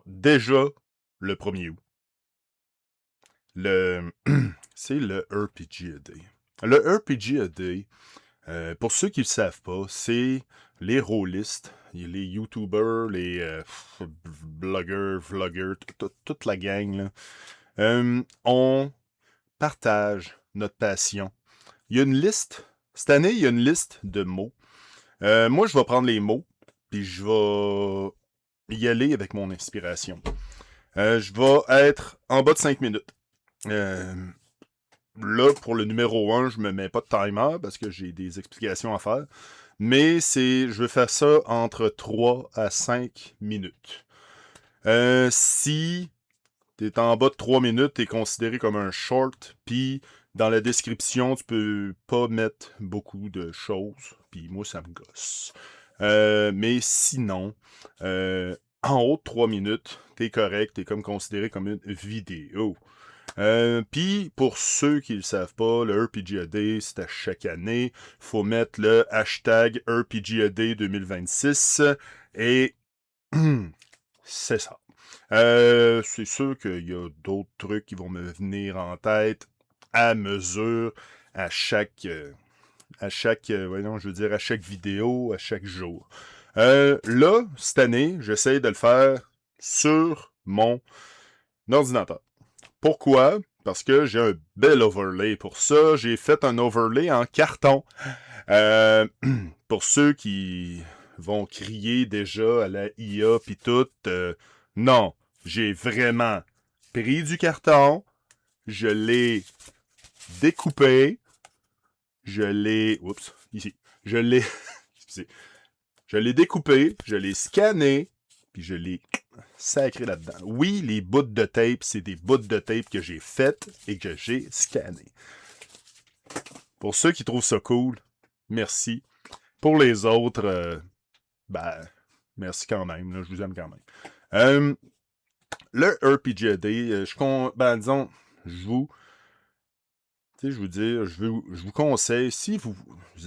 déjà le 1er août. Le... c'est le RPG A Day. Le RPG A Day, pour ceux qui ne le savent pas, c'est les rôlistes, les YouTubers, les blogueurs, vloggers, toute la gang, là. On partage notre passion. Il y a une liste. Cette année, il y a une liste de mots. Moi, je vais prendre les mots, puis je vais y aller avec mon inspiration. Je vais être en bas de 5 minutes. Euh, Là, pour le numéro 1, je me mets pas de timer parce que j'ai des explications à faire. Mais je vais faire ça entre 3 à 5 minutes. Si t'es en bas de 3 minutes, t'es considéré comme un short, puis dans la description, tu peux pas mettre beaucoup de choses, puis moi, ça me gosse. Mais sinon, en haut de 3 minutes, t'es correct, t'es comme considéré comme une vidéo. Puis, pour ceux qui ne le savent pas, le RPGAD, c'est à chaque année. Faut mettre le hashtag RPGAD 2026 et c'est ça. C'est sûr qu'il y a d'autres trucs qui vont me venir en tête à mesure, voyons, je veux dire, à chaque vidéo, à chaque jour. Là, cette année, j'essaie de le faire sur mon ordinateur. Pourquoi? Parce que j'ai un bel overlay pour ça. J'ai fait un overlay en carton. Euh, pour ceux qui vont crier déjà à la IA pis tout, non, j'ai vraiment pris du carton, je l'ai découpé, ici, je l'ai, excusez, je l'ai découpé, je l'ai scanné, puis je l'ai sacré là-dedans. Oui, les bouts de tape, c'est des bouts de tape que j'ai faites et que j'ai scannés. Pour ceux qui trouvent ça cool, merci. Pour les autres, ben, merci quand même. Là, je vous aime quand même. Euh, le RPGAD, disons, je vous, je vous dis, je vous conseille, si vous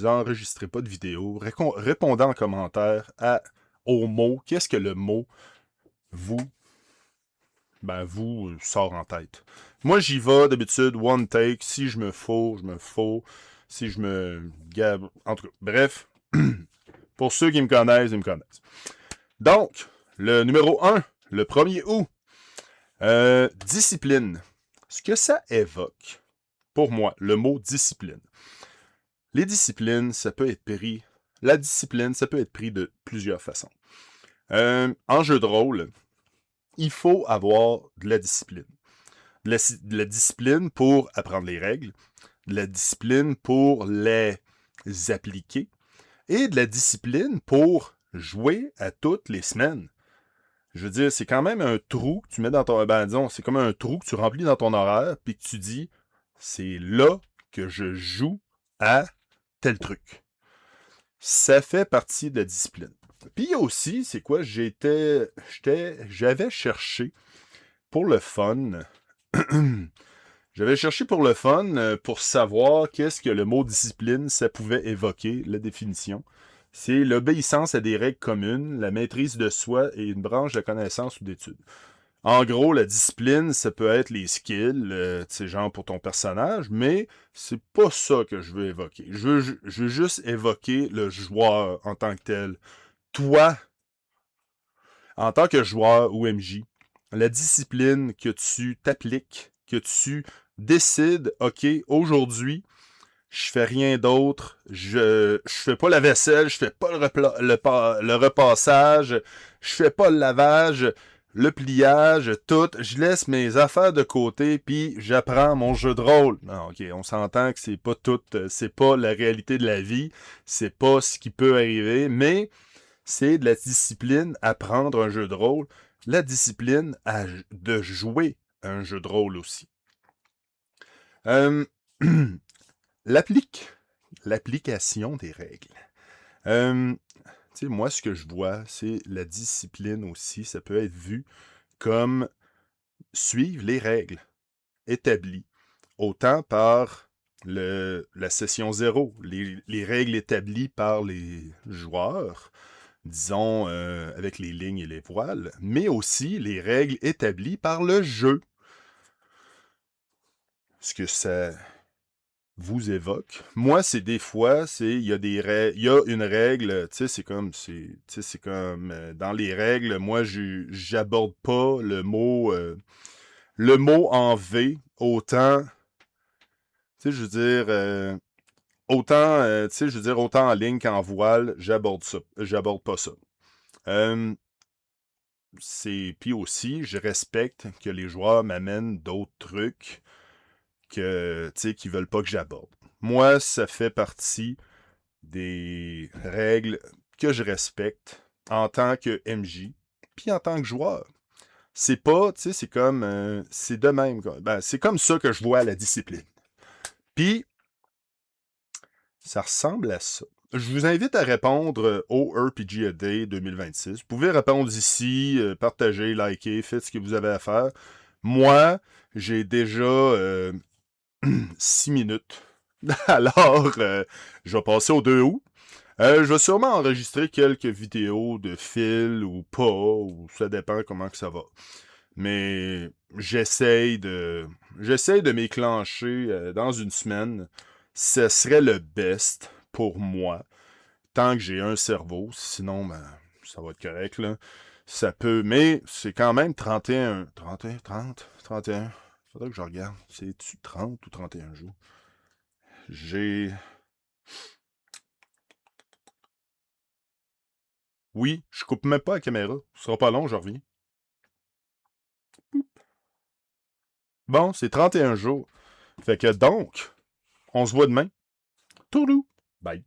enregistrez pas de vidéo, répondez en commentaire au mot. Qu'est-ce que le mot vous, vous sort en tête? Moi, j'y vais d'habitude, one take. Si je me faux, je me faux. Si je me gabe, en tout cas, bref, pour ceux qui me connaissent, ils me connaissent. Donc, le numéro 1, le 1er août, discipline. Ce que ça évoque, pour moi, le mot discipline. Les disciplines, ça peut être pris. La discipline, ça peut être pris de plusieurs façons. En jeu de rôle, il faut avoir de la discipline. De la discipline pour apprendre les règles, de la discipline pour les appliquer, et de la discipline pour jouer à toutes les semaines. Je veux dire, c'est quand même un trou que tu mets dans ton... disons, c'est comme un trou que tu remplis dans ton horaire, puis que tu dis, c'est là que je joue à tel truc. Ça fait partie de la discipline. Puis il y a aussi, c'est quoi, j'avais cherché pour le fun, j'avais cherché pour le fun, pour savoir qu'est-ce que le mot discipline, ça pouvait évoquer, la définition. C'est l'obéissance à des règles communes, la maîtrise de soi et une branche de connaissances ou d'études. En gros, la discipline, ça peut être les skills, tu sais, genre pour ton personnage, mais c'est pas ça que je veux évoquer. Je veux juste évoquer le joueur en tant que tel. Toi, en tant que joueur ou MJ, la discipline que tu t'appliques, que tu décides, OK, aujourd'hui, je fais rien d'autre, je fais pas la vaisselle, je fais pas le repassage, je fais pas le lavage, le pliage, tout, je laisse mes affaires de côté puis j'apprends mon jeu de rôle. Non, OK, on s'entend que c'est pas tout, c'est pas la réalité de la vie, c'est pas ce qui peut arriver, mais c'est de la discipline à prendre un jeu de rôle, la discipline de jouer un jeu de rôle aussi. Euh, L'application des règles. Moi, ce que je vois, c'est la discipline aussi. Ça peut être vu comme suivre les règles établies, autant par la session 0, les règles établies par les joueurs, disons, avec les lignes et les voiles, mais aussi les règles établies par le jeu. Ce que ça vous évoque. Moi, c'est des fois, il y a il y a une règle, tu sais, c'est comme, dans les règles, moi, j'aborde pas le mot en V autant, tu sais, je veux dire, autant, tu sais, je veux dire, autant en ligne qu'en voile, j'aborde pas ça. Puis aussi, je respecte que les joueurs m'amènent d'autres trucs que, tu sais, qu'ils veulent pas que j'aborde. Moi, ça fait partie des règles que je respecte en tant que MJ, puis en tant que joueur. C'est pas, tu sais, c'est comme, c'est de même. Ben, c'est comme ça que je vois la discipline. Puis, ça ressemble à ça. Je vous invite à répondre au RPG A Day 2026. Vous pouvez répondre ici, partager, liker, faites ce que vous avez à faire. Moi, j'ai déjà 6 minutes. Alors, je vais passer au 2 août. Je vais sûrement enregistrer quelques vidéos de fil ou pas, ou ça dépend comment que ça va. Mais j'essaye de m'éclencher dans une semaine. Ce serait le best pour moi, tant que j'ai un cerveau. Sinon, ben, ça va être correct, là. Ça peut, mais c'est quand même 31. Faudrait que je regarde. C'est-tu 30 ou 31 jours? J'ai... Oui, je coupe même pas la caméra. Ce sera pas long, je reviens. Bon, c'est 31 jours. Fait que donc, on se voit demain. Tourlou. Bye.